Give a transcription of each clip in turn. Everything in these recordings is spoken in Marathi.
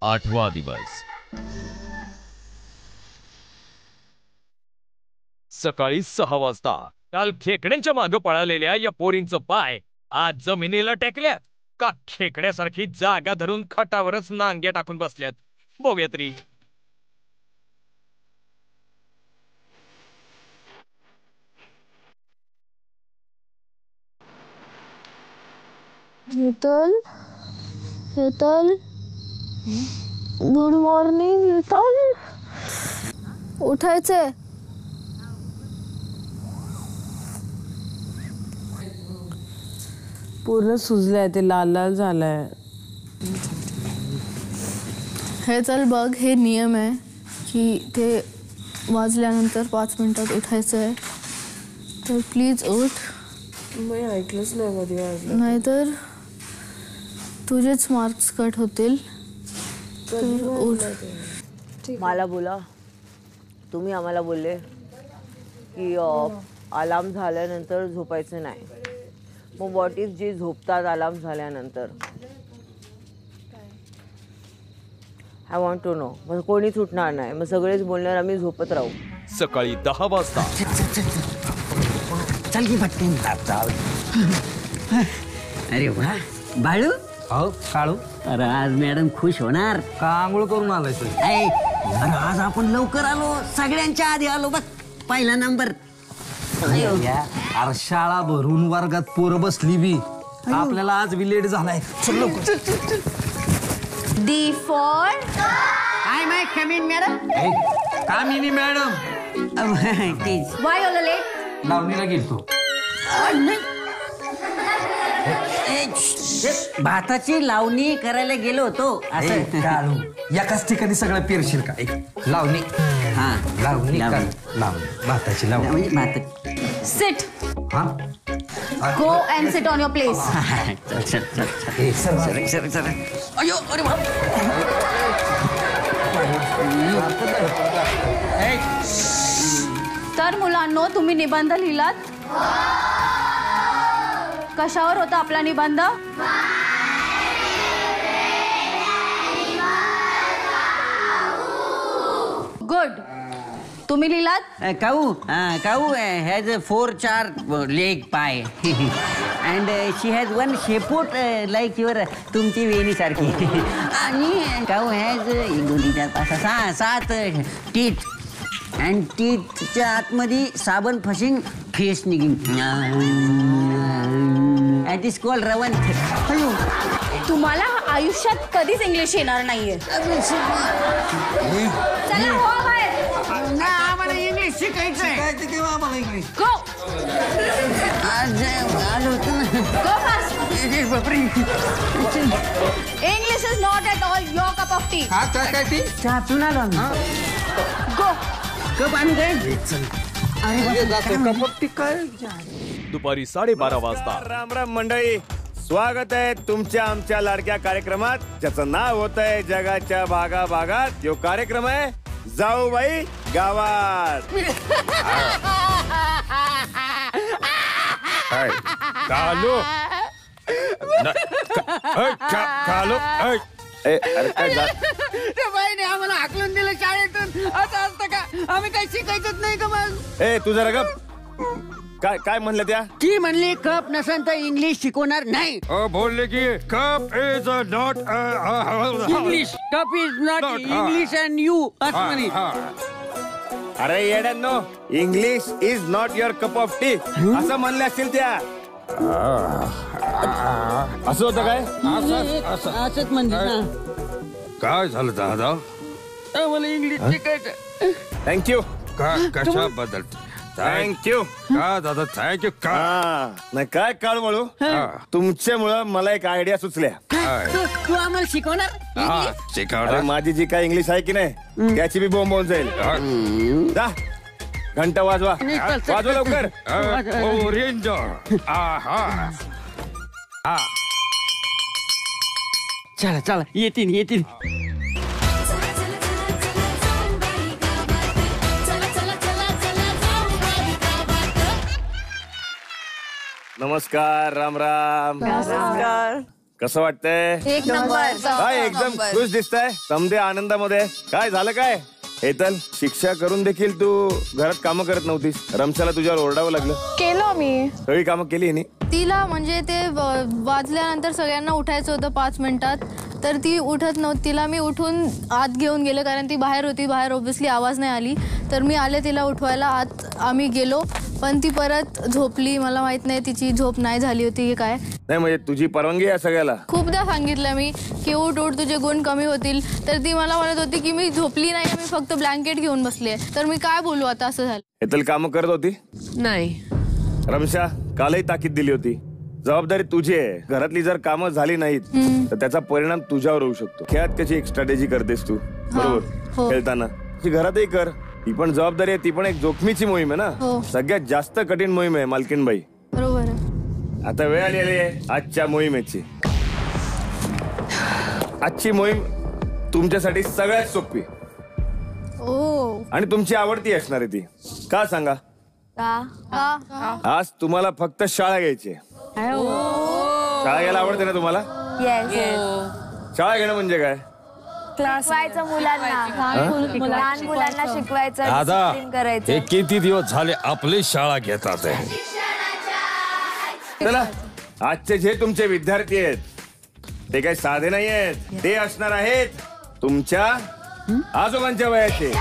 8वा दिवस. सकाळी 6 वाजता. काल खेकड्यांच्या मागे पळालेल्या या पोरींचं पाय आज जमिनीला टेकल्यात का खेकड्यासारखी जागा धरून खटावरच नांग्या टाकून बसल्यात. बघूया तरी. Hetal, Hetal, good morning Hetal. उठायचंय. पूर्ण सुजलंय, ते लाल लाल झालंय. हे चल बघ, हे नियम आहे की ते वाजल्यानंतर 5 मिनिटात उठायचंय. तर प्लीज उठ. मी ऐकलंच नाही कधी वाजलं. नाहीतर तुझेच मार्क्स कट होतील. तर उठ. मला बोला, तुम्ही आम्हाला बोलले की अलार्म झाल्यानंतर झोपायचं नाही. मग व्हॉट इज जे झोपतात अलार्म झाल्यानंतर? I want to know. मग कोणीच उठणार नाही, मग सगळेच बोलणार आम्ही झोपत राहू. सकाळी 10 वाजता. चल की पटकन. अरे वा बाळू. हो काळू. अरे आज मॅडम खुश होणार. का आंघोळ करून आलाय तू? अरे आज आपण लवकर आलो, सगळ्यांच्या आधी आलो बघ. पहिला नंबर. अरे शाळा भरून वर्गात पोरं बसली बी, आपल्याला आज बी लेट झालाय. चल लवकर. D for I my coming madam. Kamini madam. why all late? लावणीला गेलतो. भाताची लावणी करायला गेलो होतो. असं काळू एकाच ठिकाणी सगळं पेरशील का? लावणी. हा लावणी. लावणी. भाताची लावणी. म्हणजे भात. Sit. हा Go and sit on your place. चल चल चल चल चल. अयो अरे बाप. तर मुलांनो, तुम्ही निबंध लिहिलात? कशावर होता आपला निबंध? गुड. तुम्ही लिहिलात? Cow has 4 leg pie and she has 1 शेपूट like your तुमची वेणी सारखी. आणि cow has 1 2 3 4 5 6 7 teeth and teethच्या आतमध्ये साबण फशिंग फेस निघिंग. It is called रवण. तुम्हाला आयुष्यात कधीच इंग्लिश येणार नाहीये. चला हो बाहेर. आम्हाला इंग्लिश शिकायचं तेव्हा आम्हाला इंग्लिश. गो. आज आलो होतो ना. गो fast. English is not at all your cup of T. हा काय ती? चहा पिऊन आलो आम्ही. गो. कप आणि काय? दुपारी 12:30 वाजता. राम राम मंडळी, स्वागत आहे तुमच्या आमच्या लाडक्या कार्यक्रमात, ज्याचं नाव होत आहे जगाच्या भागा भागात. यो कार्यक्रम आहे जाऊबाई गावात. कालो कालो. अरे काय बाईने आम्हाला हाकलून दिलं शाळेतून. असं असतं का? आम्ही काही शिकायचंच नाही का मग? तू जरा गप. काय म्हणलं त्या? ती म्हणली कप नसेल तर इंग्लिश शिकवणार नाही. बोलले की cup is not English. Cup is not English and you असं म्हणे. अरे येड्यांनो, English is not your cup of tea असं म्हणले असतील त्या. असं होतं काय? असंच म्हणजे ना. काय झालं दादा? मला इंग्लिश शिकायचं. थँक्यू. कशाबद्दल? थँक्यू का दादा, थँक्यू. का नाही काय काळ वळू, तुमच्यामुळं मला एक आयडिया सुचल्या. तू आम्हाला शिकवणार? शिकवणार. माझी जी काय इंग्लिश आहे की नाही त्याची बी बोंब होऊन जाईल. जा घंटा वाजवा. वाजवा लवकर. चला चला येतील येतील. नमस्कार. राम राम. नमस्कार. कसं वाटतंय? एक नंबर. काय एकदम खुश दिसताय, समजे आनंदामध्ये. काय झालं काय हेतल? शिक्षा करून देखील तू घरात कामं करत नव्हतीस. रमशाला तुझ्यावर ओरडावं लागलं. केलं मी. सगळी कामं केली नी. तिला म्हणजे ते वाजल्यानंतर सगळ्यांना उठायचं होतं 5 मिनिटात, तर ती उठत नव्हती. तिला मी उठून आत घेऊन गेले कारण ती बाहेर होती. बाहेर ऑब्व्हियसली आवाज नाही आली, तर मी आले तिला उठवायला. आत आम्ही गेलो, पण ती परत झोपली. मला माहित नाही तिची झोप नाही झाली होती की काय. नाही म्हणजे तुझी परवानगी आहे सगळ्याला? खूपदा सांगितलं मी की उठ उठ, तुझे गुण कमी होतील, तर ती मला म्हणत होती की मी झोपली नाही, मी फक्त ब्लँकेट घेऊन बसली आहे. तर मी काय बोलू आता, असं झालं. हेतल कामं करत होती? नाही. रमशा कालही ताकीद दिली होती, जबाबदारी तुझी आहे. घरातली जर कामं झाली नाहीत तर त्याचा परिणाम तुझ्यावर होऊ शकतो. खेळात कशी एक स्ट्रॅटेजी करतेस तू, बरोबर? खेळताना ती घरातही कर. ती पण जबाबदारी आहे, ती पण एक जोखमीची मोहीम आहे ना. सगळ्यात जास्त कठीण मोहीम आहे मालकीनबाई. बरोबर आहे. आता वेळ आलेली आहे आजच्या मोहिमेची. आजची मोहीम तुमच्यासाठी सगळ्यात सोपी आणि तुमची आवडती असणार आहे. ती का सांगा? आज तुम्हाला फक्त शाळा घ्यायची. शाळा घ्यायला आवडते ना तुम्हाला? शाळा घेणं म्हणजे काय? शिकवायचं मुलांना, लहान मुलांना शिकवायचं, दादा discipline करायचं. हे किती दिवस झाले आपली शाळा घेतात आहे. चला, आजचे जे तुमचे विद्यार्थी आहेत ते काही साधे नाही आहेत. ते असणार आहेत तुमच्या आजोबांच्या वयाचे.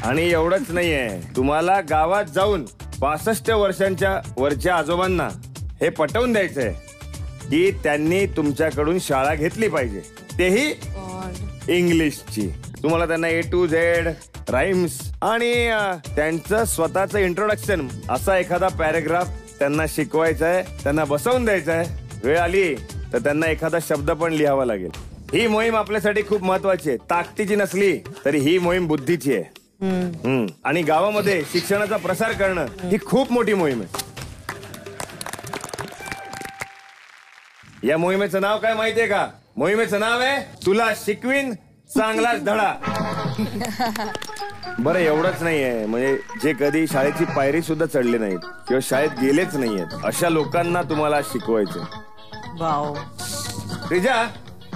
आणि एवढंच नाहीये, तुम्हाला गावात जाऊन 65 वर्षांच्या वरच्या आजोबांना हे पटवून द्यायचंय की त्यांनी तुमच्याकडून शाळा घेतली पाहिजे, तेही इंग्लिशची. तुम्हाला त्यांना A to Z राईम्स आणि त्यांचं स्वतःचं इंट्रोडक्शन असा एखादा पॅराग्राफ त्यांना शिकवायचा आहे, त्यांना बसवून द्यायचा आहे. वेळ आली तर त्यांना एखादा शब्द पण लिहावा लागेल. ही मोहीम आपल्यासाठी खूप महत्वाची आहे. ताकदीची नसली तरी ही मोहीम बुद्धीची आहे. आणि गावामध्ये शिक्षणाचा प्रसार करणं ही खूप मोठी मोहीम आहे. या मोहिमेचं नाव काय माहितीये का? मोहिमेचं नाव आहे तुला शिकवीन चांगलाच धडा. बरं एवढंच नाहीये, म्हणजे जे कधी शाळेची पायरी सुद्धा चढले नाहीत किंवा शाळेत गेलेच नाहीयेत अशा लोकांना तुम्हाला शिकवायचं. रिजा,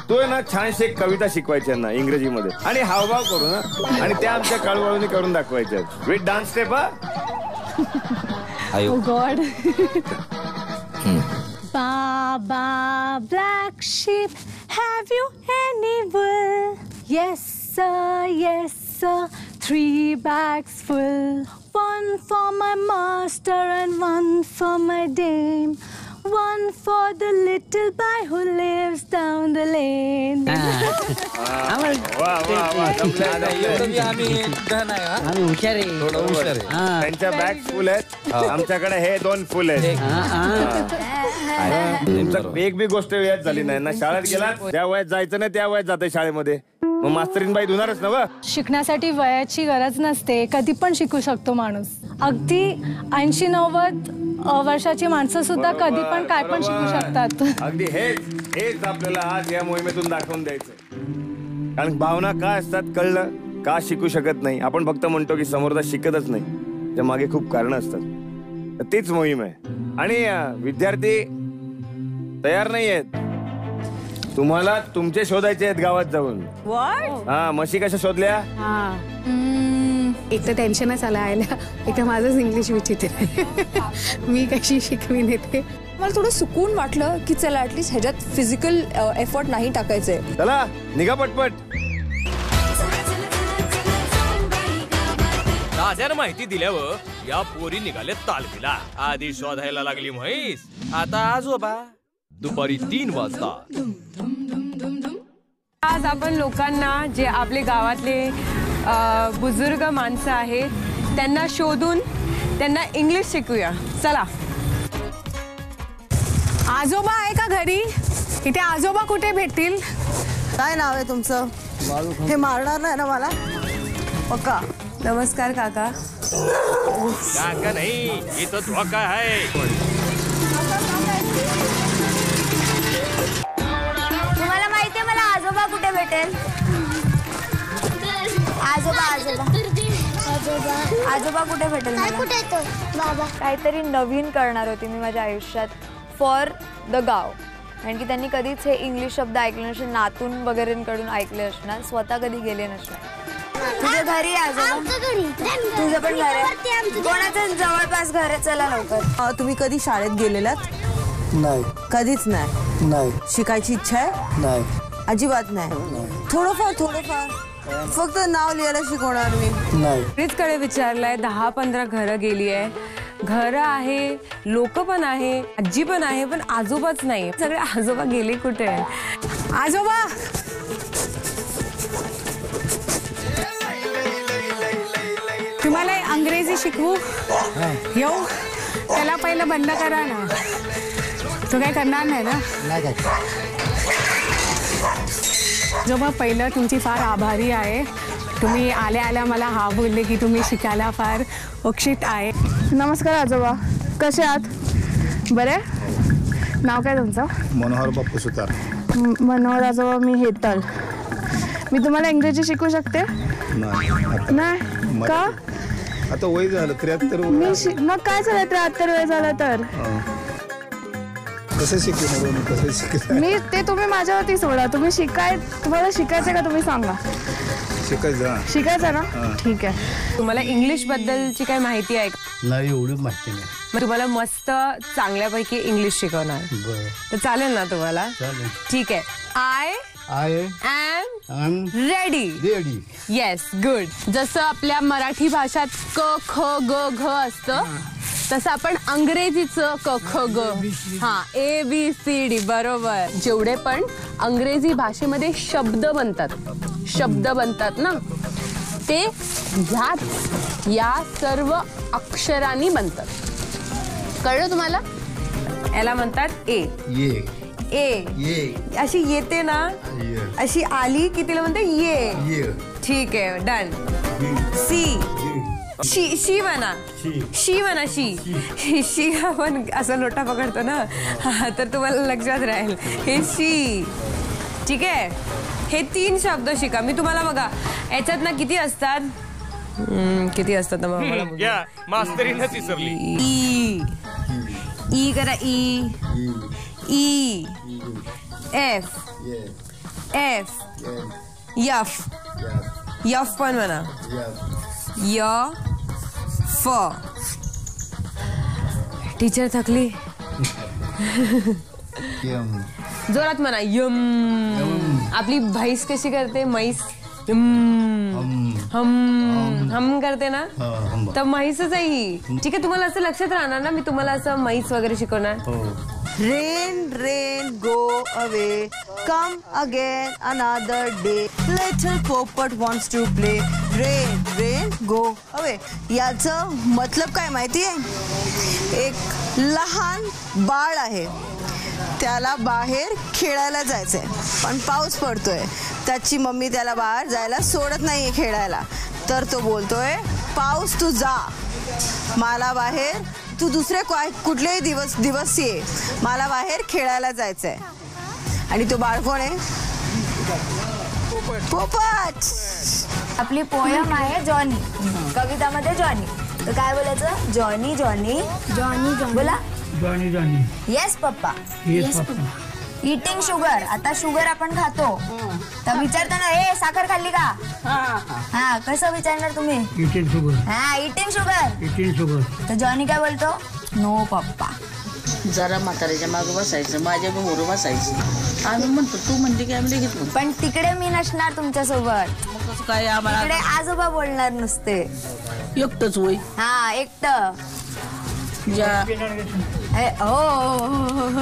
तू आहे ना छानशी एक कविता शिकवायची ना इंग्रजीमध्ये आणि हावभाव करू ना, आणि त्या आमच्या काळूबाळूनी करून दाखवायच्या with dance step. God. Baba, black sheep, have you any wool? Yes, sir, 3 bags full. 1 for my master and 1 for my dame. 1 for the little boy who lives down the lane. त्यांच्या बॅग फुल आहेत, आमच्याकडे हे 2 फुल आहेत. एक बी गोष्ट वेळात झाली नाही ना. शाळेत गेला त्या वयात जायचं नाही, त्या वयात जाते शाळेमध्ये. मग मास्तरीनबाई धुणारच ना. शिकण्यासाठी वयाची गरज नसते, कधी पण शिकू शकतो माणूस. अगदी 80-90 वर्षाची माणसं सुद्धा कधी पण काय पण शिकू शकतात. अगदी हेच आपल्याला आज या मोहिमेतून दाखवून द्यायचं. कारण भावना काय असतात कळलं का शिकू शकत नाही. आपण फक्त म्हणतो की समोरचा शिकतच नाही, त्या मागे खूप कारण असतात. तीच मोहीम आहे. आणि विद्यार्थी तयार नाही आहेत. तुम्हाला तुमचे शोधायचे आहेत गावात जाऊन. हा, म्हशी कशा शोधल्या? एक तर टेन्शनच आलं आयला, एक माझंच इंग्लिश विचित्र आहे. मी कशी शिकवीन येते. मला थोडं सुकून वाटलं की चला ऍटलीस्ट ह्याच्यात फिजिकल एफर्ट नाही टाकायचंय. चला निघा पटपट. दाद्यानं माहिती दिल्यावर या पोरी निघाले तालमीला. आधी शोधायला लागली म्हैस, आता आजोबा. दुपारी 3 वाजता आज आपण लोकांना, जे आपले गावातले बुजुर्ग माणसं आहेत, त्यांना शोधून त्यांना इंग्लिश शिकूया. चला. आजोबा आहे का घरी? इथे आजोबा कुठे भेटतील? काय नाव आहे तुमचं? हे मारणार नाही ना मला? पक्का. नमस्कार काका. काका नाही, इथं धोका आहे. तुम्हाला माहितीये मला आजोबा कुठे भेटेल? आजोबा आजोबा कुठे भेटेल मला? कुठे तो बाबा? काहीतरी नवीन करणार होती मी माझ्या आयुष्यात फॉर द गाव. कारण की त्यांनी कधीच हे इंग्लिश शब्द ऐकले नसणार, नातून वगैरेंकडून ऐकले असणार, स्वतः कधी गेले नसणार. तुझ्या घरी आजोबा? तुझं पण घर आहे? कोणाचं जवळपास घर आहे? चला लवकर. तुम्ही कधी शाळेत गेलेलात? नाही. कधीच नाही. नाही. शिकायची इच्छा आहे? नाही. अजिबात नाही. थोडंफार फक्त नाव लिहायला शिकवणार मी. नाही. कडे विचारलंय, 10-15 घरं गेली आहे. घरं आहे, लोक पण आहे, आजी पण आहे, पण आजोबाच नाही. सगळे आजोबा गेले कुठे? आजोबा तुम्हाला अंग्रेजी शिकवू येऊ? त्याला पहिलं बंद करा ना. तो काय करणार नाही ना? आजोबा पहिलं तुमची फार आभारी आहे. तुम्ही आल्या मला हा बोलले की तुम्ही शिकायला फार उत्सुक आहे. नमस्कार आजोबा, कसे आहात? बरे? नाव काय तुमचं? मनोहर बापू सुतार. मनोहर आजोबा, मी हेतल. मी तुम्हाला इंग्रजी शिकवू शकते? नाही. का? आता वय झालं 73. मग काय झालं 73 वय झालं तर? कसं शिकवणार? मी ते तुम्ही माझ्यावरती सोडा. तुम्हाला शिकायचं का? तुम्ही सांगा. शिकायचं ना? ठीक आहे. तुम्हाला इंग्लिश बद्दलची काय माहिती आहे? नाही, एवढी माहिती नाही. मग तुम्हाला मस्त चांगल्यापैकी इंग्लिश शिकवणार. तर चालेल ना तुम्हाला? ठीक आहे. I am ready. Yes, good. जसं आपल्या मराठी भाषात क ख ग घ असतं, तसं आपण अंग्रेजीचं क ख ग ABCD बरोबर. जेवढे पण अंग्रेजी भाषेमध्ये शब्द बनतात ना, ते या सर्व अक्षरांनी बनतात. कळलं तुम्हाला? याला म्हणतात ए. अशी येते ना, अशी आली की तिला म्हणते ये. ठीक आहे, डन. शी म्हणा. शी आपण असं लोटा पकडतो ना, तर तुम्हाला लक्षात राहील हे शी. ठीक आहे. हे 3 शब्द शिका. मी तुम्हाला बघा याच्यात ना किती असतात ना मला मास्तरीनच विसरली. ई करा. ई एफ यफ पण म्हणा. य फ. टीचर थकली. जोरात म्हणा. यम. आपली म्हैस कशी करते? म्हैस हम करते ना, तर म्हैसच आहे ही. ठीक आहे. तुम्हाला असं लक्षात राहणार ना, मी तुम्हाला असं म्हैस वगैरे शिकवणार. Rain, go away, come again another day. Little poppet wants to play. Rain, go away. याचं मतलब काय माहिती आहे? एक लहान बाळ आहे, त्याला बाहेर खेळायला जायचंय, पण पाऊस पडतोय. त्याची मम्मी त्याला बाहेर जायला सोडत नाहीये खेळायला. तर तो बोलतोय, पाऊस तू जा, मला बाहेर, तू दुसरे कुठलेही दिवस ये, मला बाहेर खेळायला जायचंय. आणि तो बाळ कोण आहे? पोपट. आपली पोयम आहे जॉनी. कवितामध्ये जॉनी. तर काय बोलायचं? जॉनी बोला. Johnny. Yes papa. Eating sugar. आता शुगर आपण खातो, तर विचारताना हे साखर खाल्ली का? हा, कसं विचारणार तुम्ही? Eating sugar. तर जॉनी काय बोलतो? नो पप्पा. जरा म्हाताऱ्याच्या मागे बसायचं, माझ्या मोर बसायचं. आम्ही म्हणतो तू म्हणते की आम्ही घेतो, पण तिकडे मी नसणार तुमच्यासोबत. काय आम्हाला तिकडे आजोबा बोलणार नुसते. एकटंच होय. हा, एकटं.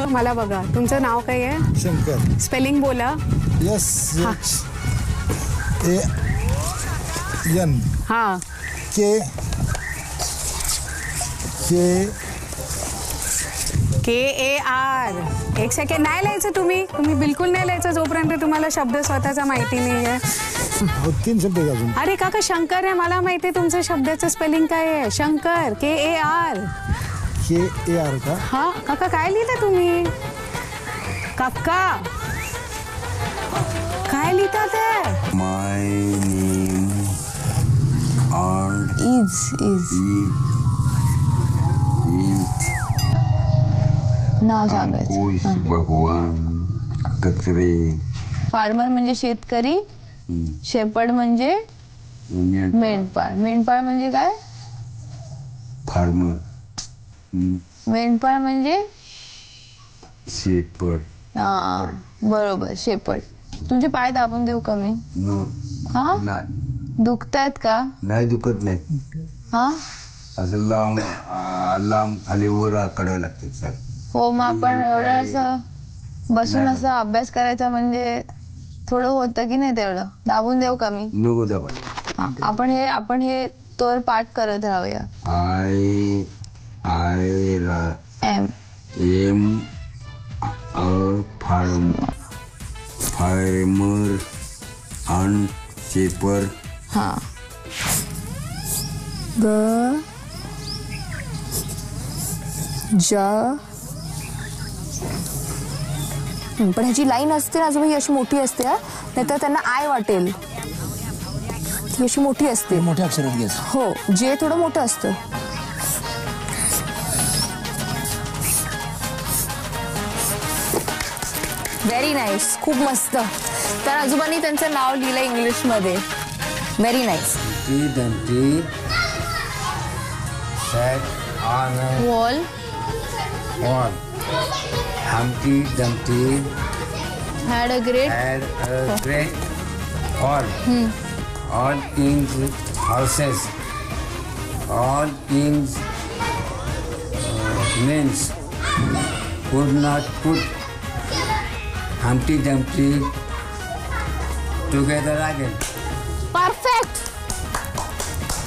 मला बघा, तुमचं नाव काय आहे? शंकर. स्पेलिंग बोला. SHAN. हा. KAR. एक सेकंड. नाही लिहायचं तुम्ही बिलकुल नाही लिहायचं जोपर्यंत तुम्हाला शब्द स्वतःचा माहिती नाही आहे. 3 शब्द अजून. अरे काका, शंकर आहे, मला माहिती आहे तुमचं शब्दाचं स्पेलिंग काय आहे. शंकर. KAR. का? हा काका, काय लिहिलं तुम्ही? काका काय लिहितात? My name and नाव सांगायचं. भगवान कचरे. फार्मर म्हणजे शेतकरी, शेपर्ड म्हणजे मेंढपाळ. मेंढपाळ म्हणजे काय? फार्मर. मेंढपाळ म्हणजे शेपर्ड. हा बरोबर, शेपर्ड. तुमचे पाय दाबून देऊ का मी? हा दुखतायत का? नाही दुखत नाही. हा असं लांब लांब खाली वर काढावं लागतं सर. हो, मग आपण एवढं असं बसून असं अभ्यास करायचा म्हणजे थोडं होतं की नाही तेवढं? दाबून देऊ का मी? नको दाबा. आपण हे तोर पाठ करत राहूया. I am farmer and shepherd. हा पण ह्याची लाईन असते ना ही अशी मोठी असते, नाहीतर त्यांना आय वाटेल. ती अशी मोठी असते. मोठ्या अक्षरात घ्यायचं. हो, जे थोडं मोठं असतं. व्हेरी नाईस, खूप मस्त. तर आजोबांनी त्यांचं नाव लिहिलं इंग्लिश मध्ये. Very nice. Wall. Humpty Dumpty had a great hall. All kings' horses, all kings' men could not put Humpty Dumpty together again. Perfect.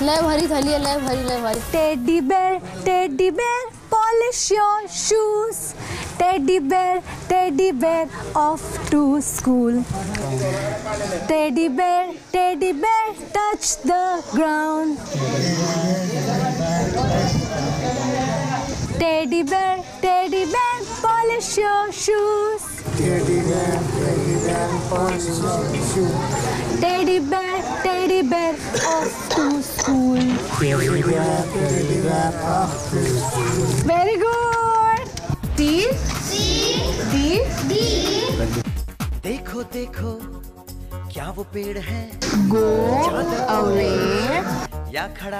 लय भारी झाली आहे, लय भारी. Teddy bear polish your shoes. Teddy bear off to school. Teddy bear touch the ground. Teddy bear polish your shoes. Teddy bear polish your shoes. Teddy bear off to school. Teddy bear off to school. Very good. D. देखो देखो क्या वो पेड़ है. Go away.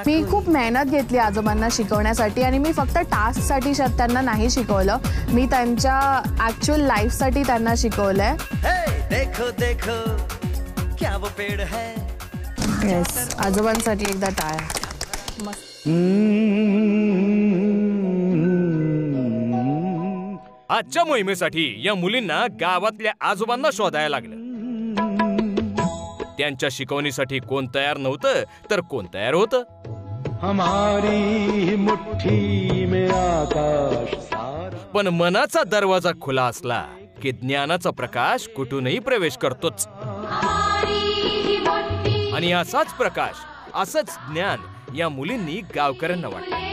मी खूप मेहनत घेतली आजोबांना शिकवण्यासाठी आणि मी फक्त टास्कसाठी त्यांना नाही शिकवलं, मी त्यांच्या ऍक्च्युअल लाईफसाठी त्यांना शिकवलंय. देखो देखो क्या वो पेड़ है. येस, आजोबांसाठी एकदा टाळ्या. आजच्या मोहिमेसाठी या मुलींना गावातल्या आजोबांना शोधायला लागलं. त्यांच्या शिकवणीसाठी कोण तयार नव्हतं तर कोण तयार होतं. हमारी मुट्ठी में आकाश सारा. पण मनाचा दरवाजा खुला असला की ज्ञानाचा प्रकाश कुठूनही प्रवेश करतोच. आणि असाच प्रकाश, असंच ज्ञान या मुलींनी गावकऱ्यांना वाटलं.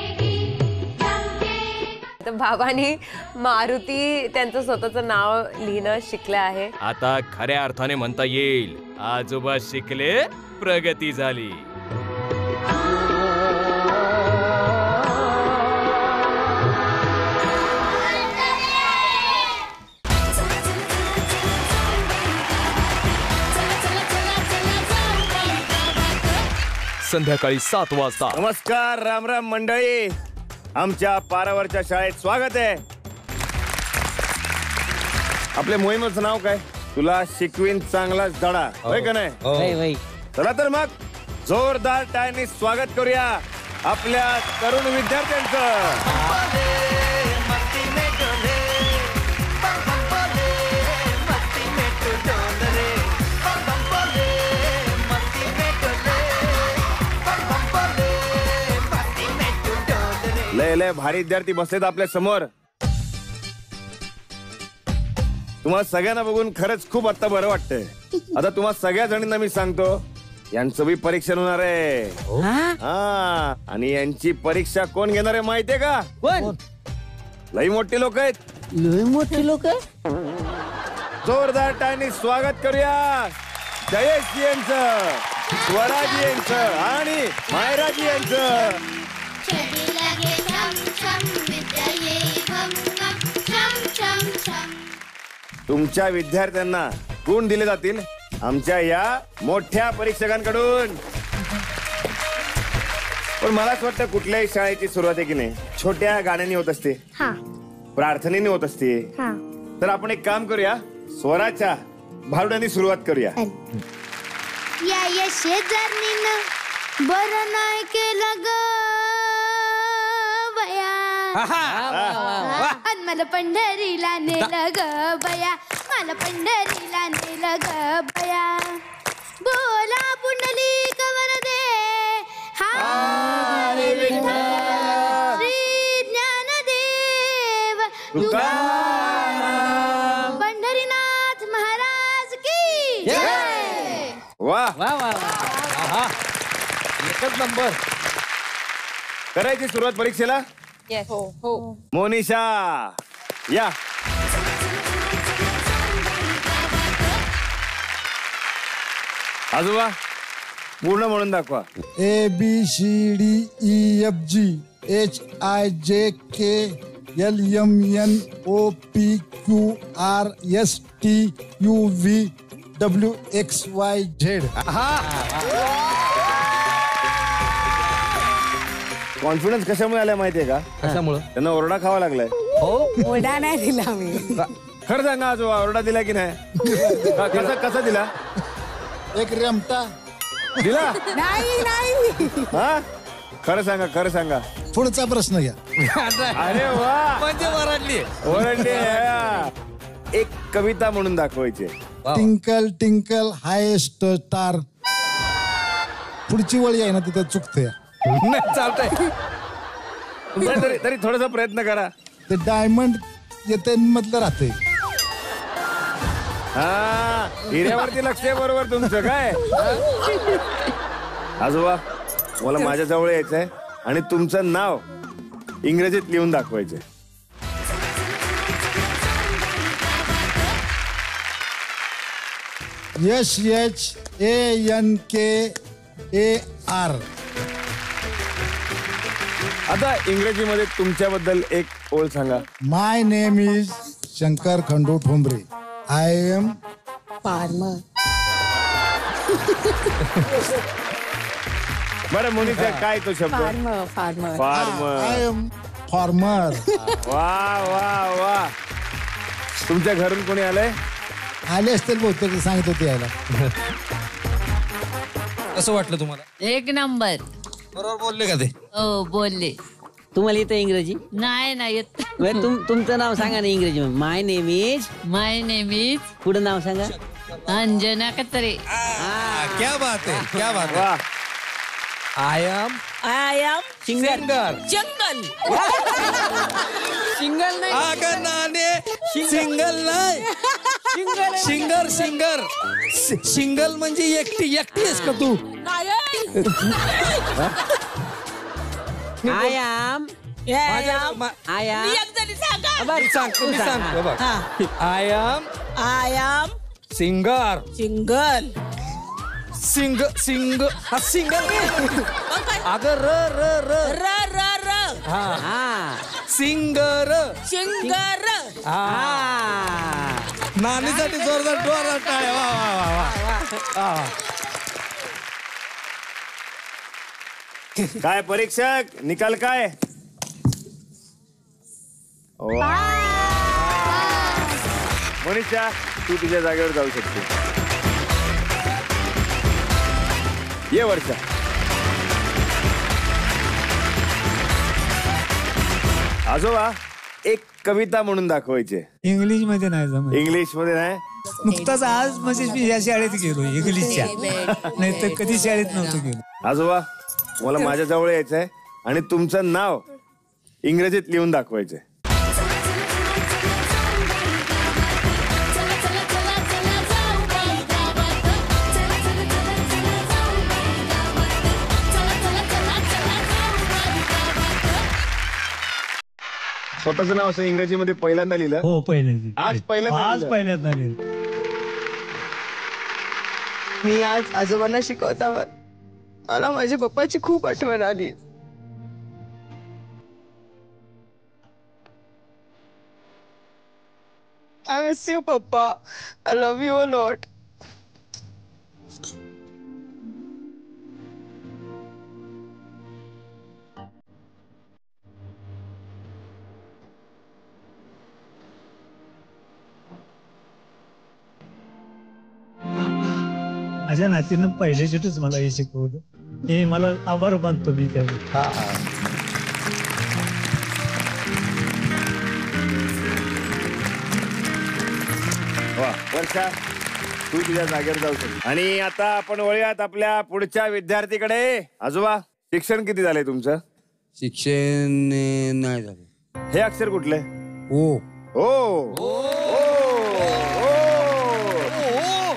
बाबांनी मारुती त्यांचं स्वतःचं नाव लिहिणं शिकलं आहे. आता खऱ्या अर्थाने म्हणता येईल, आजोबा शिकले, प्रगती झाली. संध्याकाळी 7 वाजता. नमस्कार, राम राम मंडळी. आमच्या पारावरच्या शाळेत स्वागत आहे. आपल्या मोहिमेचं नाव काय? तुला शिकवीन चांगलाच धडा, होय का नाही? चला तर मग जोरदार टाळ्यांनी स्वागत करूया आपल्या तरुण विद्यार्थ्यांचं. लय लय भारी विद्यार्थी बसलेत आपल्या समोर. तुम्हाला सगळ्यांना बघून खरंच खूप आता बरं वाटतंय. आता तुम्हा सगळ्या जणींना मी सांगतो, यांचं बी परीक्षण होणार आहे. हा, आणि यांची परीक्षा कोण घेणार आहे माहितीये का? कोण? लई मोठी लोक आहेत. लई मोठी लोक. जोरदार टाळ्यांनी स्वागत करूया जयेश यांचं. स्वराजी यांचं आणि मायराजी यांचं. तुमच्या विद्यार्थ्यांना गुण दिले जातील आमच्या या मोठ्या परीक्षकांकडून. पण मला असं वाटतं कुठल्याही शाळेची सुरुवात आहे की नाही छोट्या गाण्याने होत असते, प्रार्थनेने होत असते. तर आपण एक काम करूया, स्वराच्या भारुडांनी सुरुवात करूया. या शेजारणीनं बरं नाही केलं ग बया, मला पंढरीला नेलं ग बया, मला पंढरीला नेलं ग बया. बोला पुंडलिक वरदे हरी विठ्ठल, श्री ज्ञानदेव तुकाराम, पंढरीनाथ महाराज की जय. वाह वाह वाह, एकच नंबर. करायची सुरुवात परीक्षेला. हो. मोनिशा या. आजोबा पूर्ण म्हणून दाखवा. ABCDEFGHIJKLMNOPQRSTUVWXYZ. कॉन्फिडन्स कशामुळे आलाय माहितीये का? कशामुळे? त्यांना ओरडा खावा लागलाय. ओरडा नाही दिला मी. खरं सांगा आजोबा, ओरडा दिला की नाही? कसा दिला? एक रेमटा दिला नाही. हा, खरं सांगा. पुढचा प्रश्न घ्या. अरे वा, म्हणजे ओरडली. एक कविता म्हणून दाखवायची. Tinkle tinkle highest star. पुढची वळी आहे ना तिथं चुकते. चालतंय, तरी थोडासा प्रयत्न करा. ते डायमंड येते मधलं राहते. हा, हिऱ्यावरती लक्ष आहे बरोबर तुमचं. काय आजोबा, मला माझ्या जवळ यायचंय आणि तुमचं नाव इंग्रजीत लिहून दाखवायचंय. SHANKAR. आता इंग्रजीमध्ये तुमच्याबद्दल एक ओळ सांगा. My name is Shankar Khandu Thombare. I am farmer. बरं मोनिका, काय तो शब्द? फार्मर. I am farmer. वा वा वा. तुमच्या घरून कोणी आलंय? आले असतील बहुतेक, सांगत होते यायला. कसं वाटलं तुम्हाला? एक नंबर. बरोबर बोलले का ते? हो बोलले. तुम्हाला येतं इंग्रजी? नाही येत. तुमचं नाव सांगा ना इंग्रजी. माय नेम इज पुढे नाव सांगा. अंजना कचरे. क्या बात है. I am singer. सिंगल नाही. अगं नाने, सिंगल नाही. सिंगल म्हणजे एकटी आहेस का तू? I am singer. अगं र सिंगर. नानीसाठी जोरदार जोरात टाळ्या. वा काय परीक्षक, निकाल काय? मोनिशा, तू तुझ्या जागेवर जाऊ शकते. ये वर्षा. आजोबा, एक कविता म्हणून दाखवायची. इंग्लिश मध्ये नाही जमत. इंग्लिश मध्ये नाही? नुकताच आज म्हणजे मी या शाळेत गेलो इंग्लिशच्या, नाही तर कधी शाळेत नव्हतो गेलो. आजोबा, मला माझ्या जवळ यायचंय आणि तुमचं नाव इंग्रजीत लिहून दाखवायचंय. स्वतःचं नाव असं इंग्रजीमध्ये पहिल्यांदा लिहिलं? हो, पहिल्यांदा. आज पहिल्यांदा लिहिलं. मी आज आजोबांना शिकवतावर मला माझ्या पप्पाची खूप आठवण आली. I miss you, Papa. I love you a lot. माझ्या नातीनं पहिल्याच्याच मला हे शिकवलं. हे मला आभार मानतो मी त्यावेळी. वा वर्षा, तू तुझ्या जागेवर जाऊ शकतो. आणि आता आपण वळूयात आपल्या पुढच्या विद्यार्थीकडे. आजोबा, शिक्षण किती झालंय तुमचं? शिक्षण नाही झालं. हे अक्षर कुठले? ओ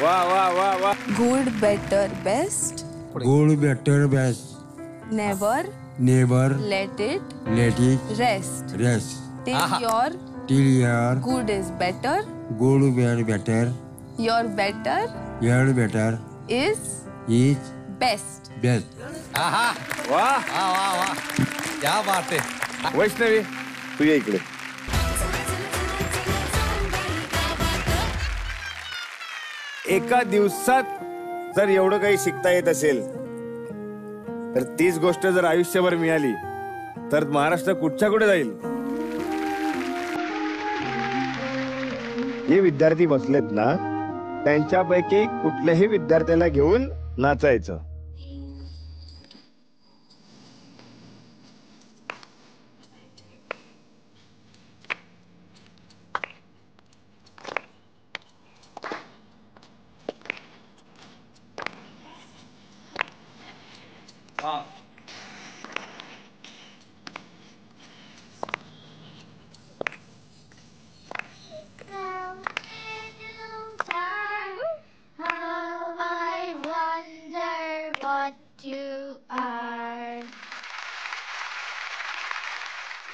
वा वा वा वा. Good better best good better best never never let it rest till your good is better your better is best. वा वा वा, क्या बात आहे. वैष्णवी, तू ये इकडे. एका दिवसात जर एवढं काही शिकता येत असेल तर तीच गोष्ट जर आयुष्यभर मिळाली तर महाराष्ट्र कुठच्या कुठे जाईल. जे विद्यार्थी बसलेत ना, त्यांच्यापैकी कुठल्याही विद्यार्थ्याला घेऊन नाचायचं.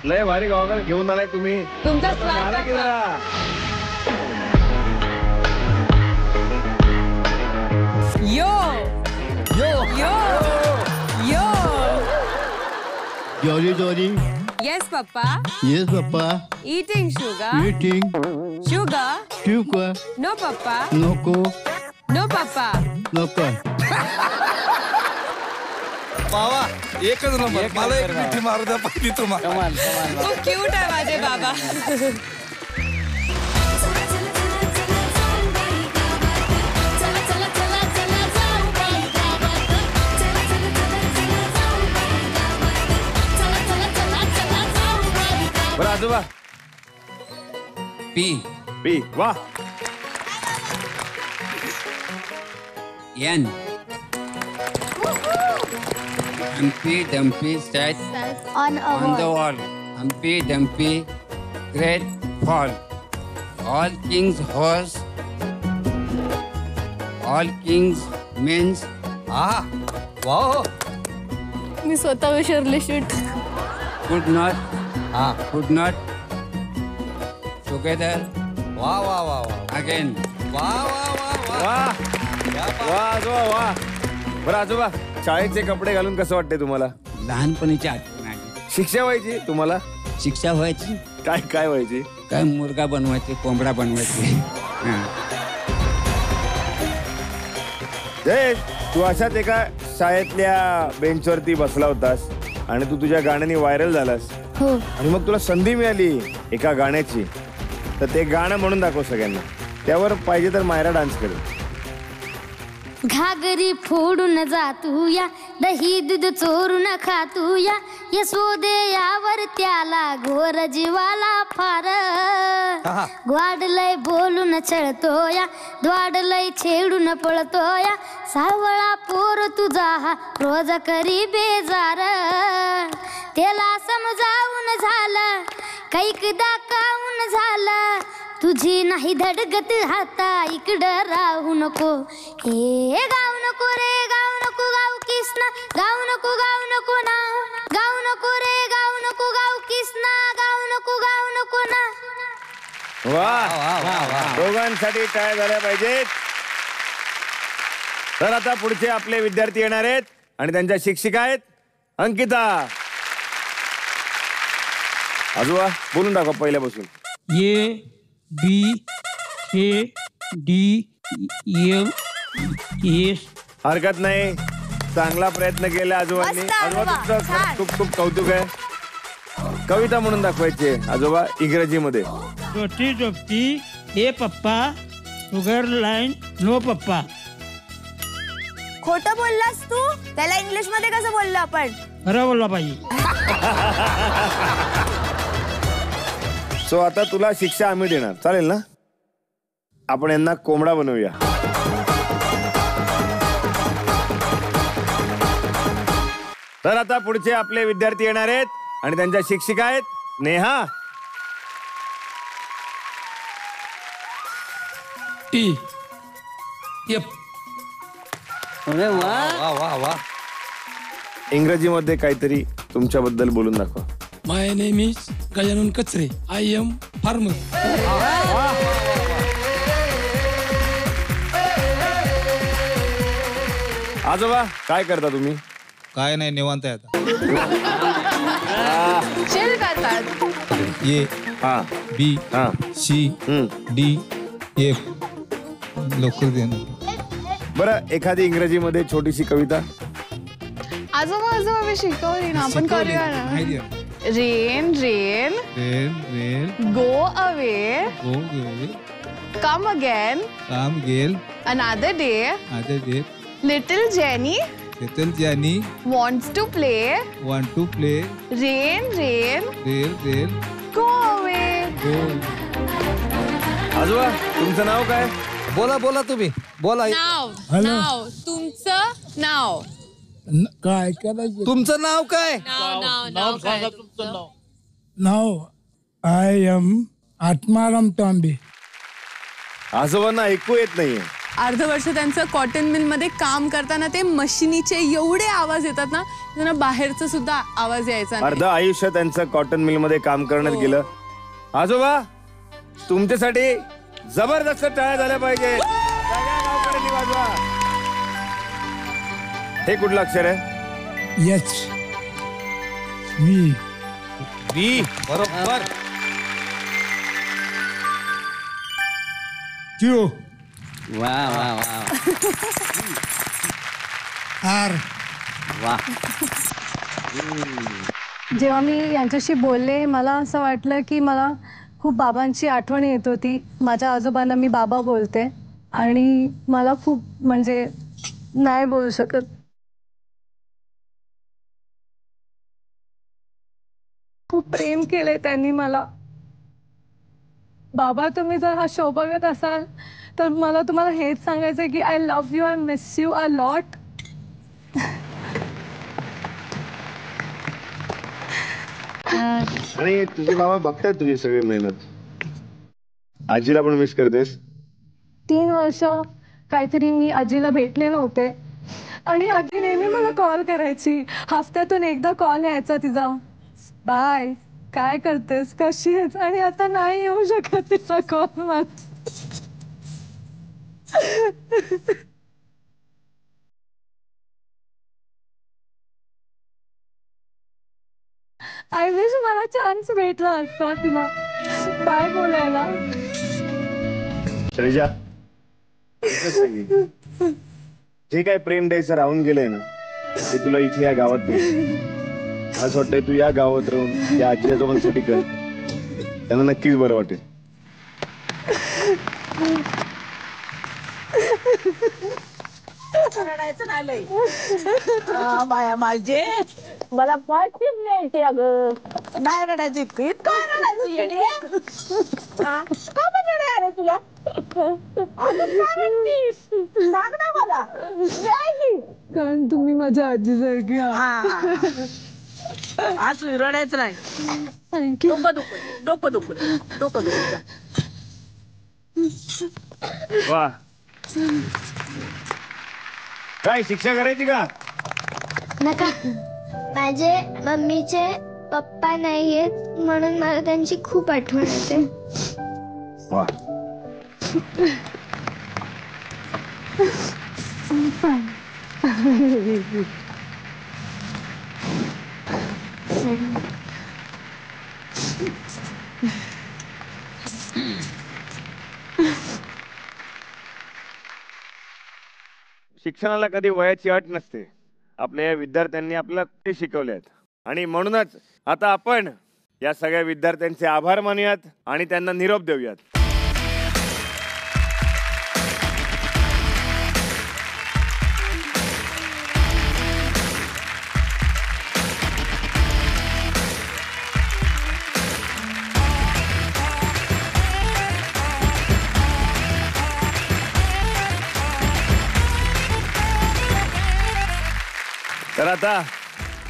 लय भारी गावाकडे घेऊन आलाय तुम्ही. तुमचा yo yo yo yo jolly jolly. Yes papa. Yes papa. Eating sugar. Eating sugar. Sugar. No papa. नको. No papa. नको. बाबा एकच नंबर. मला एक मिठी मारू द्या पाहिजे तुम्हाला. खूप क्यूट आहे माझे बाबा. बरं आजोबा. P P. वा. N. Humpty Dumpty sat on the wall. Humpty Dumpty great fall. All kings horse. All kings means. Wow. मी स्वतः विसरले. Shoot. Could not. Could not. Together. वा वा वा वा. Again. वा वा वा वा. वा वा आजोबा वा. बरं आजोबा, शाळेचे कपडे घालून कसं वाटते तुम्हाला? लहानपणीची आठवण आली. शिक्षा व्हायची तुम्हाला? शिक्षा व्हायची. काय काय व्हायची? काय मुर्गा बनवायचे, कोंबडा बनवायचे. जयेश, तू अशाच एका शाळेतल्या बेंचवरती बसला होतास आणि तू तुझ्या गाण्याने व्हायरल झालास. हो. आणि मग तुला संधी मिळाली एका गाण्याची, तर ते गाणं म्हणून दाखव सगळ्यांना. त्यावर पाहिजे तर मायरा डान्स करेल. घागरी फोडून जातू या, दही दूध चोरून खातू या, यशोदयावर त्याला घोर जीवाला फार. ग्वाडलय बोलून चळतो या, द्वाडलय छेडून पळतो या, सावळा पोर तुझा हा रोज करी बेजार. त्याला समजावून झालं, कैकदा काऊन झालं, तुझी नाही धडगत हाता इकडं राहू नको. हे गाव नको रे, गाव नको, गाव किसना, गाव नको, गाव नको ना, गाव नको रे, गाव नको, गाव किसना, गाव नको, गाव नको ना. वा, दोघांसाठी टाळ्या झाल्या पाहिजेत. तर आता पुढचे आपले विद्यार्थी येणार आहेत आणि त्यांच्या शिक्षिका आहेत अंकिता. आजोबा बोलून दाखवा पहिल्यापासून. A B A D F S. हरकत नाही, चांगला प्रयत्न केला आजोबांनी. आजोबा तुमचं खूप खूप कौतुक आहे. कविता म्हणून दाखवायची आजोबा इंग्रजीमध्ये. छोटी जोपटी ए पप्पा शुगर लाईन नो पप्पा. खोटं बोललास तू, त्याला इंग्लिश मध्ये कसं बोललो आपण? खरं बोलला पाहिजे. सो आता तुला शिक्षा आम्ही देणार, चालेल ना? आपण यांना कोंबडा बनवूया. तर आता पुढचे आपले विद्यार्थी येणार आहेत आणि त्यांच्या शिक्षिका आहेत नेहा. T F. वा वा वा. इंग्रजीमध्ये काहीतरी तुमच्याबद्दल बोलून दाखवा. माय name is Gajanan Kachare. I am farmer. आजोबा काय करता तुम्ही? काय नाही, निवांत आहे आता. चिल करतात. ए हा बी हा सी डी एफ. लवकर दे ना. बरं, एखादी इंग्रजीमध्ये छोटीशी कविता. आजोबा मी शिकवली ना, आपण करूया ना. Rain rain rain rain go away go go come again come again another day other day. Little Jenny little Jenny wants to play want to play. rain rain rain rain go away. Go. आजोबा तुमचं नाव काय? बोला बोला तुम्ही बोला. नाव तुमचं नाव काय करायचं? तुमचं नाव काय? नाव सांगा तुमचं नाव. नाव आय एम आत्माराम तांबे. आजोबांना ऐकू येत नाहीये. अर्ध वर्ष त्यांचं कॉटन मिल मध्ये काम करताना ते मशिनीचे एवढे आवाज येतात ना, त्यांना बाहेरचा सुद्धा आवाज यायचा नाही. अर्ध आयुष्य त्यांचं कॉटन मिल मध्ये काम करण्यात गेलं. आजोबा तुमच्यासाठी जबरदस्त टाळ्या झाल्या पाहिजे. सगळ्या गावकऱ्यांनी वाजवा. हे कुठलं अक्षर आहे? यच मी बी. बरोबर. क्यू वा वा वा. आर. वा. जेव्हा मी यांच्याशी बोलले, मला असं वाटलं की मला खूप बाबांची आठवण येत होती. माझ्या आजोबांना मी बाबा बोलते आणि मला खूप म्हणजे नाही बोलू शकत. खूप प्रेम केले त्यांनी मला. बाबा तुम्ही जर हा शो बघत असाल तर मला तुम्हाला हेच सांगायचं की I love you, I miss you a lot. आणि तुझे बाबा बघतायत तुझी सगळी मेहनत. आजीला पण मिस करतेस? 3 वर्ष काहीतरी मी आजीला भेटले नव्हते आणि आजी नेहमी मला कॉल करायची. हफ्त्यातून एकदा कॉल यायचा तिचा. बाय, काय करतेस, कशी आहेस? आणि आता नाही येऊ शकत तिचा कॉल मला. आय विश मला चान्स भेटला असता तिला बाय बोलायला. शैलजा, जे काय प्रेम द्यायचं राहून गेलंय ना, ते तुला इथे या गावात भेट. असं वाटतंय तू या गावात राहून या आजी आजोबांसाठी कर. त्यांना नक्कीच बरं वाटेल. बाया माझे मला पाठीच न्यायची. अगं नाही रडायची. पीठ काय रडायचं येणे? का पण रडाय आले तुला? सांग ना मला. कारण तुम्ही माझ्या आजीसारखी आज रडायचं नाही. डोकं दुखत. वा, काय शिक्षा करायची का? नका. माझे मम्मीचे पप्पा नाहीयेत म्हणून मला त्यांची खूप आठवण येते. वा. शिक्षणाला कधी वयाची अट नसते. आपल्या या विद्यार्थ्यांनी आपल्याला ते शिकवले आहेत आणि म्हणूनच आता आपण या सगळ्या विद्यार्थ्यांचे आभार मानूयात आणि त्यांना निरोप देऊयात. तर आता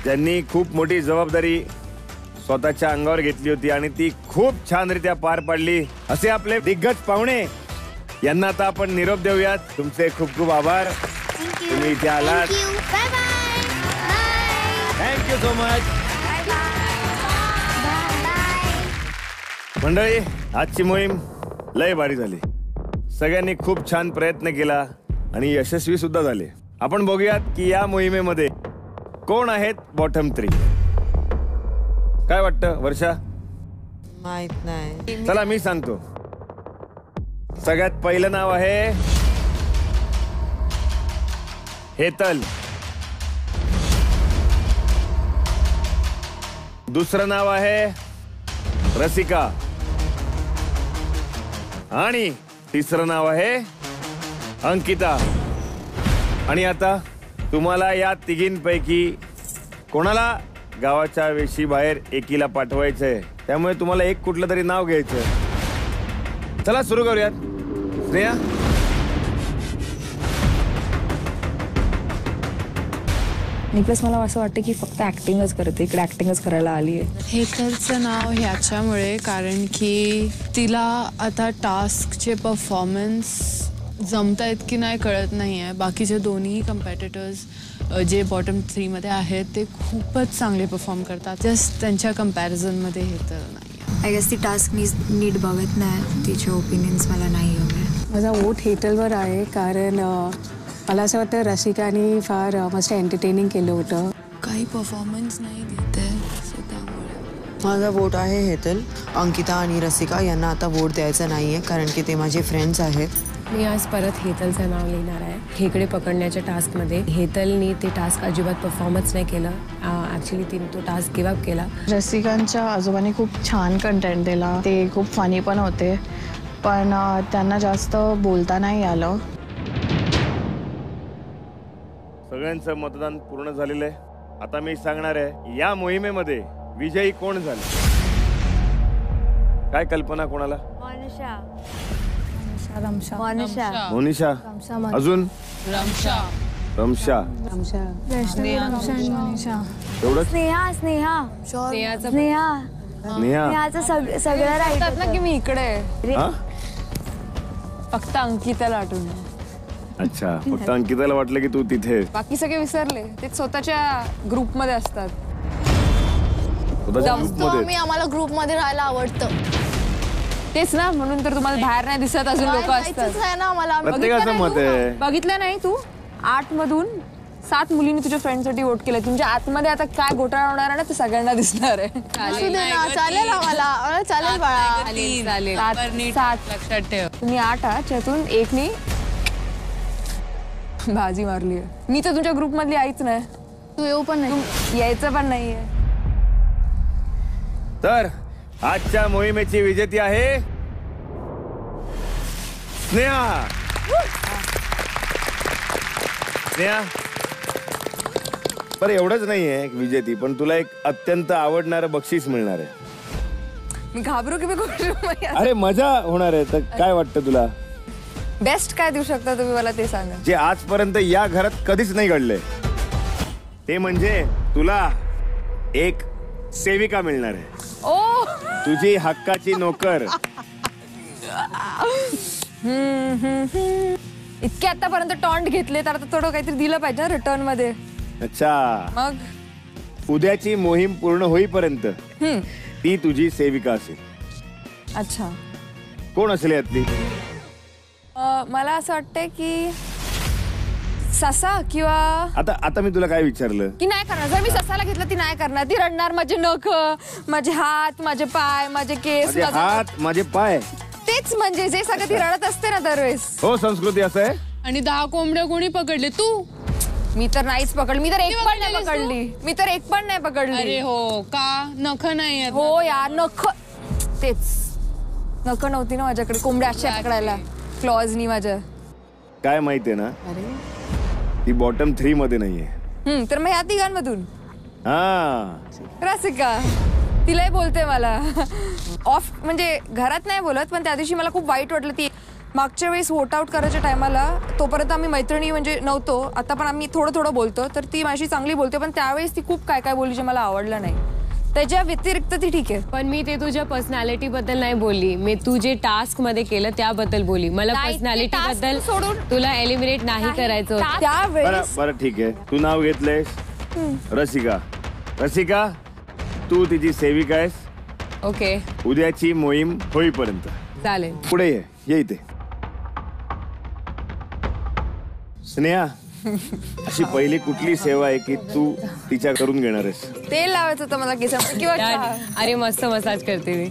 ज्यांनी खूप मोठी जबाबदारी स्वतःच्या अंगावर घेतली होती आणि ती खूप छानरित्या पार पाडली असे आपले दिग्गज पाहुणे यांना आता आपण निरोप देऊयात. तुमचे खूप खूप आभार. तुम्ही इथे आलात. Thank you so much. मंडळी, आजची मोहीम लय भारी झाली. सगळ्यांनी खूप छान प्रयत्न केला आणि यशस्वी सुद्धा झाले. आपण बघूयात की या मोहिमेमध्ये कोण आहेत बॉटम 3. काय वाटतं वर्षा? माहित नाही. चला मी सांगतो. सगळ्यात पहिलं नाव आहे हेतल. दुसरं नाव आहे रसिका आणि तिसरं नाव आहे अंकिता. आणि आता तुम्हाला या तिघींपैकी कोणाला गावाच्या वेशी बाहेर एकीला पाठवायचंय. त्यामुळे तुम्हाला एक कुठलं तरी नाव घ्यायचं. चला सुरू करूयात. स्नेहा. निकलेस, मला असं वाटतं की फक्त ऍक्टिंगच करते, इकडे ऍक्टिंगच करायला आली आहे. हेतलचं नाव ह्याच्यामुळे कारण की तिला आता टास्कचे परफॉर्मन्स जमतायत की नाही कळत नाही आहे. बाकीचे दोन्ही कम्पेटिटर्स जे बॉटम 3 मध्ये आहेत ते खूपच चांगले परफॉर्म करतात. जस्ट त्यांच्या कम्पॅरिझनमध्ये हेतल नाही. आय गेस ती टास्क नीट बघत नाही. तिचे ओपिनियन्स मला नाही हवे. माझा वोट हेतलवर आहे कारण मला असं वाटतं रसिकाने फार मस्त एंटरटेनिंग केलं होतं. काही परफॉर्मन्स नाही देते त्यामुळे माझा वोट आहे हेतल. अंकिता आणि रसिका यांना आता वोट द्यायचा नाहीये कारण की ते माझे फ्रेंड्स आहेत. मी आज परत हेतलचं नाव लिहिणार आहे. खेकडे पकडण्याच्या टास्कमध्ये हेतलनी ते टास्क अजिबात परफॉर्मन्स नाही केलं. ॲक्च्युली तिने तो टास्क गिव्ह अप केला. रसिकांच्या आजोबांनी खूप छान कंटेंट दिला. ते खूप फनी पण होते, पण त्यांना जास्त बोलता नाही आलं. सगळ्यांचं मतदान पूर्ण झालेलं आहे. आता मी सांगणार आहे या मोहिमेमध्ये विजयी कोण झाले. काय कल्पना कोणाला? मोनिशा. अजून रमशा. एवढंच? स्नेहाचं सगळं राहतात ना की मी इकडे फक्त अंकिताला आठवण. अच्छा, फक्त अंकिताला वाटलं की तू तिथे. बाकी सगळे विसरले. ते स्वतःच्या ग्रुपमध्ये असतात. मी आम्हाला ग्रुपमध्ये राहायला आवडतं. तेच ना, म्हणून तर तुम्हाला बाहेर नाही दिसत. अजून लोक असतात. प्रत्येकाचं मत आहे. बघितलं नाही तू 8 मधून 7 मुलींनी तुझ्या फ्रेंडसाठी वोट केलं. तुमच्या आतमध्ये आता काय घोटाळा होणार आहे ना ते सगळ्यांना दिसणार आहे. चालेल आम्हाला. चालेल बाळा. 7 लक्षात ठेव. तुम्ही 8 आहात, त्यातून एकनी बाजी मारली आहे. मी तर तुमच्या ग्रुप मधली आईच नाही. तू येऊ पण नाही, यायचं पण नाहीये. तर आजच्या मोहिमेची विजेती आहे स्नेहा. स्नेहा, बरं एवढंच नाहीये विजेती, पण तुला एक अत्यंत आवडणारं बक्षीस मिळणार आहे. मी घाबरू की मी अरे मजा होणार आहे. तर काय वाटतं तुला? बेस्ट काय देऊ शकता तुम्ही मला ते सांगा. जे आजपर्यंत या घरात कधीच नाही घडलंय ते म्हणजे तुला एक सेविका मिळणार आहे. ओ, तुझी हक्काची नोकर. इतके आतापर्यंत टॉन्ट घेतले तर आता थोडं काहीतरी दिलं पाहिजे रिटर्न मध्ये. अच्छा, मग उद्याची मोहीम पूर्ण होईपर्यंत ती तुझी सेविका असेल. अच्छा, कोण असेल यातली? मला असं वाटतंय की ससा किंवा आता मी तुला काय विचारलं की नाही करणार. जर मी ससाला घेतलं ती नाही करणार. ती रडणार. माझे नख, माझे हात, माझे पाय, माझे केस, माझे हात, माझे पाय, तेच म्हणजे जे सगळं ती रडत असते ना दरवेळेस. हो, संस्कृती असं आहे. आणि 10 कोंबड्या कोणी पकडले? तू. मी तर नाहीच पकडली. मी तर एक पण नाही पकडली. अरे हो का? नख नाही. हो यार, नख नव्हती ना माझ्याकडे कोंबड्या अशा पकडायला क्लॉजनी माझ्या. काय माहितीये ना, ती बॉटम 3 मध्ये नाहीये. तर मग ह्या तिघांमधून रसिका तिलाही बोलते मला ऑफ, म्हणजे घरात नाही बोलत, पण त्या दिवशी मला खूप वाईट वाटलं. ती मागच्या वेळेस वोट आउट करायच्या टायमाला तोपर्यंत आम्ही मैत्रिणी म्हणजे नव्हतो, आता पण आम्ही थोडं बोलतो, तर ती माझी चांगली बोलते, पण त्यावेळेस ती खूप काय बोलली जे मला आवडलं नाही. त्याच्या व्यतिरिक्त ती ठीक आहे. पण मी ते तुझ्या पर्सनॅलिटी बद्दल नाही बोलली, मी तू जे टास्क मध्ये केलं त्याबद्दल बोलली. मला पर्सनॅलिटी बद्दल सोडून तुला एलिमिनेट नाही करायचं. बरं ठीक आहे, तू नाव घेतलंयस रसिका, तू तिची सेविका आहेस. ओके. उद्याची मोहीम होईपर्यंत चालेल. पुढे ये इथे. स्नेहा, अशी पहिली कुठली सेवा आहे की तू तिच्या करून घेणार आहेस? तेल लावायचं होतं मला केसामध्ये किंवा अरे मस्त मसाज करते मी.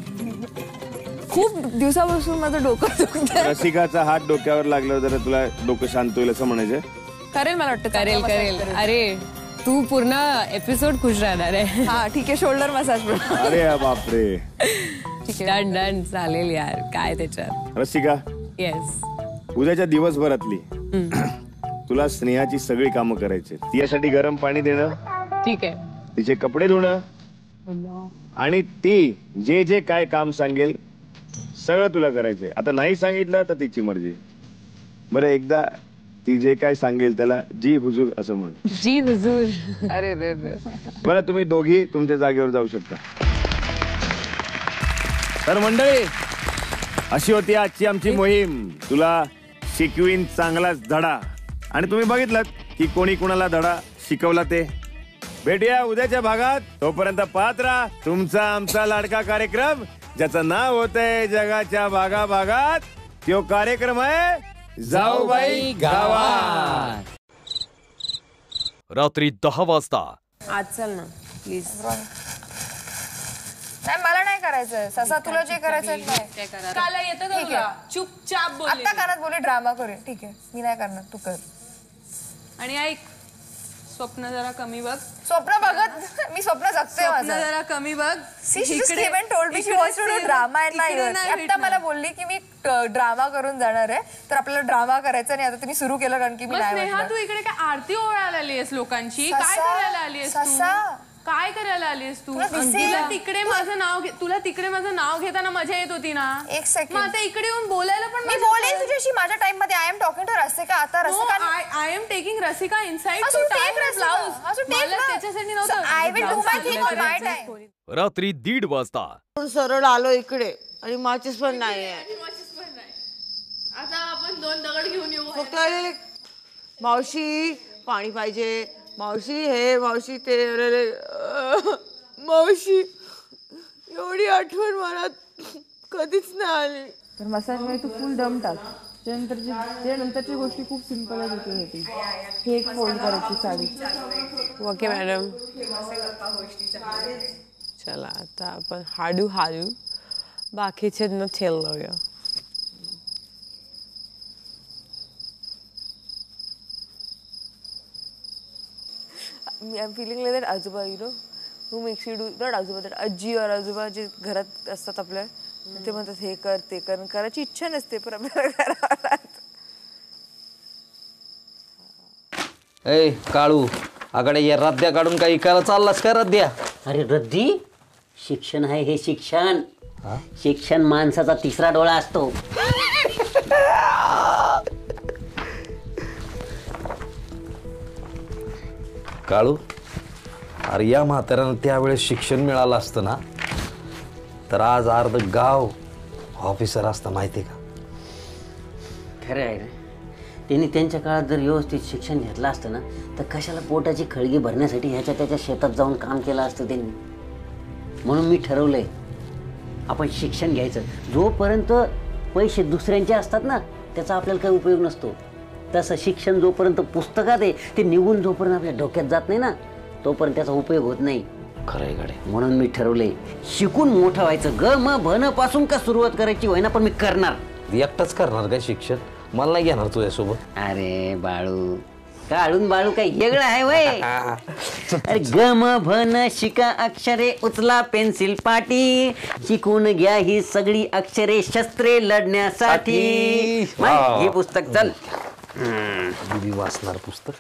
खूप दिवसापासून माझं डोकं दुखतंय. रसिकाचा हात डोक्यावर लागल्यावर जरा तुला डोकं शांत होईल असं म्हणायचं. करेल मला वाटतं. करेल. अरे तू पूर्ण एपिसोड खुश राहणार आहे. हा ठीक आहे, शोल्डर मसाज. अरे बापरे. डन चालेल यार, काय त्याच्यात. रसिका, येस, उद्याच्या दिवसभरातली तुला स्नेहाची सगळी कामं करायची. तिच्यासाठी गरम पाणी देणं, ठीक आहे, तिचे कपडे धुणं, आणि ती जे काय काम सांगेल सगळं तुला करायचंय. आता नाही सांगितलं तर तिची मर्जी. बरं, एकदा ती जे काय सांगेल त्याला जी हुजूर असं म्हण. जी हुजूर. अरे बरं, तुम्ही दोघी तुमच्या जागेवर जाऊ शकता. तर मंडळी, अशी होती आजची आमची मोहीम. तुला शिकवीन चांगलाच धडा. आणि तुम्ही बघितलं की कोणी कुणाला धडा शिकवला ते. भेटूया उद्याच्या भागात. तोपर्यंत पाहत राहा तुमचा आमचा लाडका कार्यक्रम, ज्याचं नाव होतंय जगाच्या भागाभागात. तो कार्यक्रम आहे जाऊबाई गावात. रात्री 10 वाजता. आज चल ना प्लीज. नाही, मला नाही करायचंय. ससा तुला जे करायचंय काला येतं का तुला? चुपचाप बोल. आता कानात बोले ड्रामा करूया. ठीक आहे, मी नाही करणार, तू कर. आणि ऐक, स्वप्न जरा कमी बघ. स्वप्न बघत मी स्वप्न जगते माझं. जरा कमी बघ. आता मला बोलली की मी ड्रामा करून जाणार आहे, तर आपल्याला ड्रामा करायचा नाही. आता तुम्ही सुरू केलं कारण की मी नाही. तू इकडे काय आरती ओवाळायला आली आहेस लोकांची? काय करायला आली आहेस तू? काय करायला आलीस तू? तुला तिकडे माझं नाव घेताना मजा येत होती ना. एक सेकंड. आता इकडे येऊन बोलायला पण मी बोलेन तुझ्याशी माझ्या टाइम मध्ये. I am talking to Rasika. आता Rasika, I am taking Rasika inside. त्याच्यासाठी नव्हतं. I will do my thing on my time. रात्री 1:30 वाजता. सरळ आलो इकडे आणि माचीस पण नाहीये. आता आपण 2 दगड घेऊन येऊ. फक्त मावशी पाणी पाहिजे, मावशी हे, मावशी ते. अरे मावशी, एवढी आठवण मला कधीच नाही आली. तर मसाज मध्ये तू फुल दम टाक. त्यानंतरची गोष्टी खूप सिंपलच होती. हे एक फोल्ड करायची साडी. Okay madam. चला आता आपण हाडू बाकीचे न ठेवूया. I'm feeling like that आजोबा, you know, who makes you do, not आजोबा, that आजी और आजोबा जे घरात असतात आपल्या, ते म्हणतात हे कर ते कर. करायची इच्छा नसते पण आपल्याला करावं लागतं. ए काळू, आकडे या रद्द्या काढून काही करायला चाललास का? रद्द्या? अरे रद्दी, शिक्षण आहे हे शिक्षण. शिक्षण माणसाचा तिसरा डोळा असतो. काळू, अरे या म्हाताऱ्यानं त्यावेळेस शिक्षण मिळालं असतं ना, तर आज अर्ध गाव ऑफिसर असतं, माहिती का? खरं आहे रे. त्यांनी त्यांच्या काळात जर व्यवस्थित शिक्षण घेतलं असतं ना, तर कशाला पोटाची खळगी भरण्यासाठी ह्याच्या त्याच्या शेतात जाऊन काम केलं असतं त्यांनी. म्हणून मी ठरवलंय आपण शिक्षण घ्यायचं. जोपर्यंत पैसे दुसऱ्यांचे असतात ना, त्याचा आपल्याला काही उपयोग नसतो. तसं शिक्षण जोपर्यंत पुस्तकात आहे ते निघून जोपर्यंत आपल्या डोक्यात जात नाही ना तोपर्यंत त्याचा उपयोग होत नाही. खरंय गाडे. म्हणून मी ठरवलंय शिकून मोठं व्हायचं. ग म भन पासून का सुरुवात करायची होईना पण मी करणार. एकटाच करणार काय शिक्षण? मला नाही घेणार तुझ्यासोबत. अरे बाळू काढून बाळू काय वेगळं आहे वय. अरे ग म भन शिका अक्षरे उचला पेन्सिल पाटी शिकून घ्या ही सगळी अक्षरे शस्त्रे लढण्यासाठी. हे पुस्तक चल दीदी वाचणार पुस्तक.